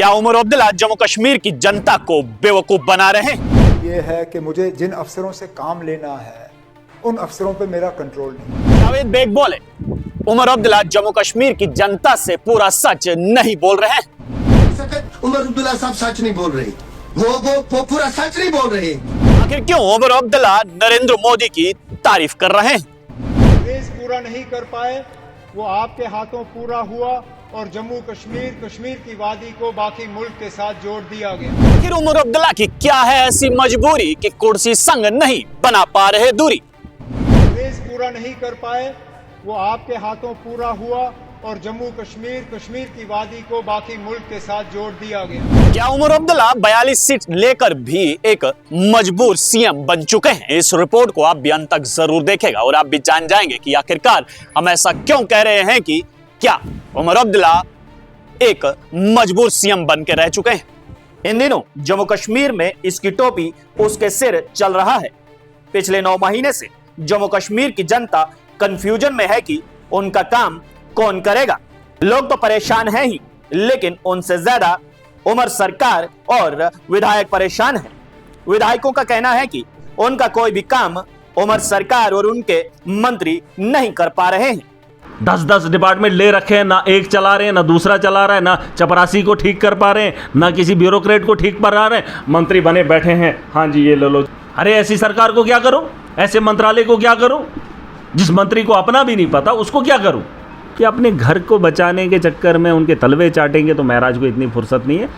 क्या उमर अब्दुल्ला जम्मू कश्मीर की जनता को बेवकूफ बना रहे हैं? ये है कि मुझे जिन अफसरों से काम लेना है उन अफसरों पे मेरा कंट्रोल नहीं। जावेद बेग बोले, उमर अब्दुल्ला जम्मू कश्मीर की जनता से पूरा सच नहीं बोल रहे हैं। उमर अब्दुल्ला साहब सच नहीं बोल रहे, वो पूरा सच नहीं बोल रहे। आखिर क्यों उमर अब्दुल्ला नरेंद्र मोदी की तारीफ कर रहे हैं? देश पूरा नहीं कर पाए, वो आपके हाथों पूरा हुआ और जम्मू कश्मीर की वादी को बाकी मुल्क के साथ जोड़ दिया गया। आखिर उमर अब्दुल्ला की क्या है ऐसी मजबूरी कि कुर्सी संग नहीं बना पा रहे दूरी? देश पूरा नहीं कर पाए, वो आपके हाथों पूरा हुआ और जम्मू कश्मीर की वादी को बाकी मुल्क के साथ जोड़ दिया गया। क्या उमर अब्दुल्ला 42 सीट लेकर भी एक मजबूर सीएम बन चुके हैं? इस रिपोर्ट को आप भी अंत तक जरूर देखेगा और आप भी जान जाएंगे कि आखिरकार हम ऐसा क्यों कह रहे हैं कि क्या उमर अब्दुल्ला एक मजबूर सीएम बन के रह चुके हैं। इन दिनों जम्मू कश्मीर में इसकी टोपी उसके सिर चल रहा है। पिछले 9 महीने से जम्मू कश्मीर की जनता कंफ्यूजन में है कि उनका काम कौन करेगा। लोग तो परेशान हैं ही, लेकिन उनसे ज्यादा उमर सरकार और विधायक परेशान हैं। विधायकों का कहना है कि उनका कोई भी काम उमर सरकार और उनके मंत्री नहीं कर पा रहे हैं। 10-10 डिपार्टमेंट ले रखे हैं, ना एक चला रहे हैं, ना दूसरा चला रहा है, ना चपरासी को ठीक कर पा रहे हैं, ना किसी ब्यूरोक्रेट को ठीक कर रहे हैं। मंत्री बने बैठे हैं, हाँ जी ये ले लो। अरे ऐसी सरकार को क्या करूं, ऐसे मंत्रालय को क्या करूं? जिस मंत्री को अपना भी नहीं पता उसको क्या करूं? कि अपने घर को बचाने के चक्कर में उनके तलवे चाटेंगे तो महाराज को इतनी फुर्सत नहीं है।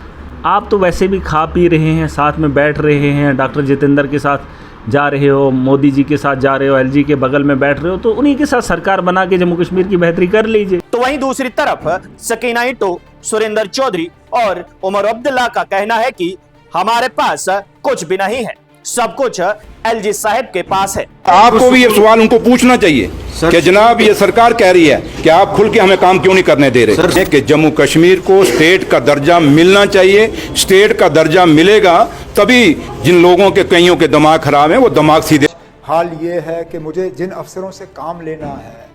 आप तो वैसे भी खा पी रहे हैं, साथ में बैठ रहे हैं, डॉक्टर जितेंद्र के साथ जा रहे हो, मोदी जी के साथ जा रहे हो, एलजी के बगल में बैठ रहे हो, तो उन्हीं के साथ सरकार बना के जम्मू कश्मीर की बेहतरी कर लीजिए। तो वहीं दूसरी तरफ सकीना इटो, सुरेंद्र चौधरी और उमर अब्दुल्ला का कहना है कि हमारे पास कुछ भी नहीं है, सब कुछ एलजी साहब के पास है। आपको भी ये सवाल उनको पूछना चाहिए कि जनाब ये सरकार कह रही है कि आप खुल के हमें काम क्यों नहीं करने दे रहे कि जम्मू कश्मीर को स्टेट का दर्जा मिलना चाहिए। स्टेट का दर्जा मिलेगा तभी जिन लोगों के कईयों के दिमाग खराब हैं वो दिमाग सीधे। हाल ये है कि मुझे जिन अफसरों से काम लेना है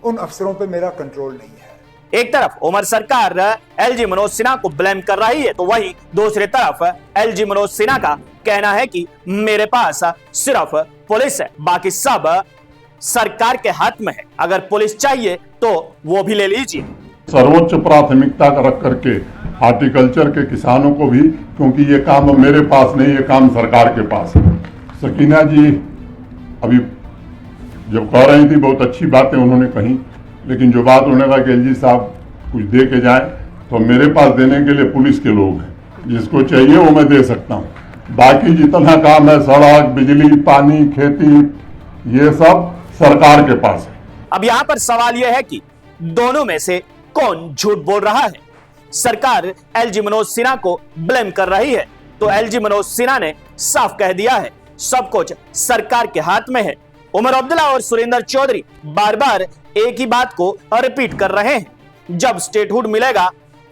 उन अफसरों पे मेरा कंट्रोल नहीं है। एक तरफ उमर सरकार एलजी मनोज सिन्हा को ब्लेम कर रही है, तो वहीं दूसरी तरफ एलजी मनोज सिन्हा का कहना है कि मेरे पास सिर्फ पुलिस है, बाकी सब सरकार के हाथ में है। अगर पुलिस चाहिए तो वो भी ले लीजिए। सर्वोच्च प्राथमिकता रख करके हॉर्टिकल्चर के किसानों को भी, क्योंकि ये काम मेरे पास नहीं, ये काम सरकार के पास है। सकीना जी अभी जब कह रही थी बहुत अच्छी बातें उन्होंने कही, लेकिन जो बात उन्होंने कहा कि एलजी साहब कुछ दे के जाए, तो मेरे पास देने के लिए पुलिस के लोग हैं, जिसको चाहिए वो मैं दे सकता हूँ। बाकी जितना काम है सड़क, बिजली, पानी, खेती, ये सब सरकार के पास है। अब यहाँ पर सवाल यह है कि दोनों में से कौन झूठ बोल रहा है? सरकार एलजी मनोज सिन्हा को ब्लेम कर रही है, तो एलजी मनोज सिन्हा ने साफ कह दिया है सब कुछ सरकार के हाथ में है। उमर अब्दुल्ला और सुरेंद्र चौधरी बार बार एक ही बात को रिपीट कर रहे हैं, जब स्टेटहुड मिलेगा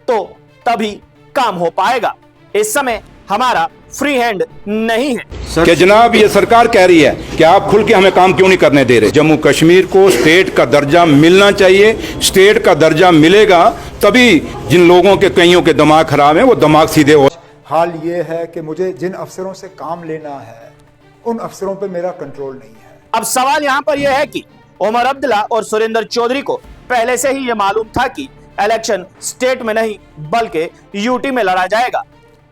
तो तभी काम हो पाएगा। इस समय हमारा फ्री हैंड नहीं है। कि जनाब ये सरकार कह रही है कि आप खुल के हमें काम क्यों नहीं करने दे रहे। जम्मू कश्मीर को स्टेट का दर्जा मिलना चाहिए। स्टेट का दर्जा मिलेगा तभी जिन लोगों के कईयों के दिमाग खराब हैं वो दिमाग सीधे हो। हाल ये है कि मुझे जिन अफसरों से काम लेना है उन अफसरों पे मेरा कंट्रोल नहीं है। अब सवाल यहाँ पर यह है कि उमर अब्दुल्ला और सुरेंद्र चौधरी को पहले से ही यह मालूम था कि इलेक्शन स्टेट में नहीं बल्कि यूटी में लड़ा जाएगा।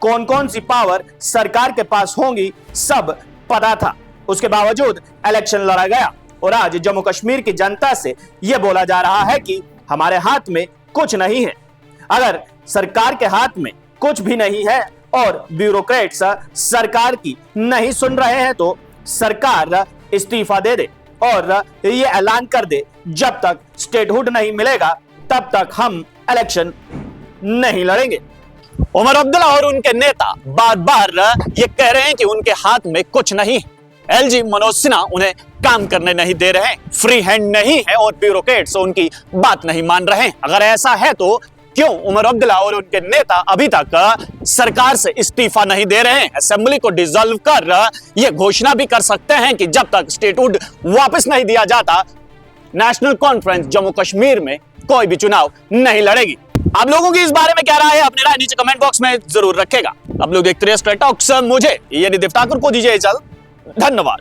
कौन कौन सी पावर सरकार के पास होंगी सब पता था, उसके बावजूद इलेक्शन लड़ा गया और आज जम्मू कश्मीर की जनता से यह बोला जा रहा है कि हमारे हाथ में कुछ नहीं है। अगर सरकार के हाथ में कुछ भी नहीं है और ब्यूरोक्रेट्स सरकार की नहीं सुन रहे हैं तो सरकार इस्तीफा दे दे और ये ऐलान कर दे जब तक स्टेटहुड नहीं मिलेगा तब तक हम इलेक्शन नहीं लड़ेंगे। उमर अब्दुल्ला और उनके नेता बार बार ये कह रहे हैं कि उनके हाथ में कुछ नहीं है। एलजी मनोज सिन्हा उन्हें काम करने नहीं दे रहे हैं, फ्री हैंड नहीं है और ब्यूरोक्रेट्स उनकी बात नहीं मान रहे हैं। अगर ऐसा है तो क्यों उमर अब्दुल्ला और उनके नेता अभी तक सरकार से इस्तीफा नहीं दे रहे हैं? असेंबली को डिसॉल्व कर ये घोषणा भी कर सकते हैं कि जब तक स्टेटहुड वापस नहीं दिया जाता नेशनल कॉन्फ्रेंस जम्मू कश्मीर में कोई भी चुनाव नहीं लड़ेगी। आप लोगों की इस बारे में क्या राय है, अपनी राय नीचे कमेंट बॉक्स में जरूर रखेगा। आप लोग देखते रहिए स्ट्रेट टॉक्स। मुझे ये निदेव ठाकुर को दीजिए इजाजत। धन्यवाद।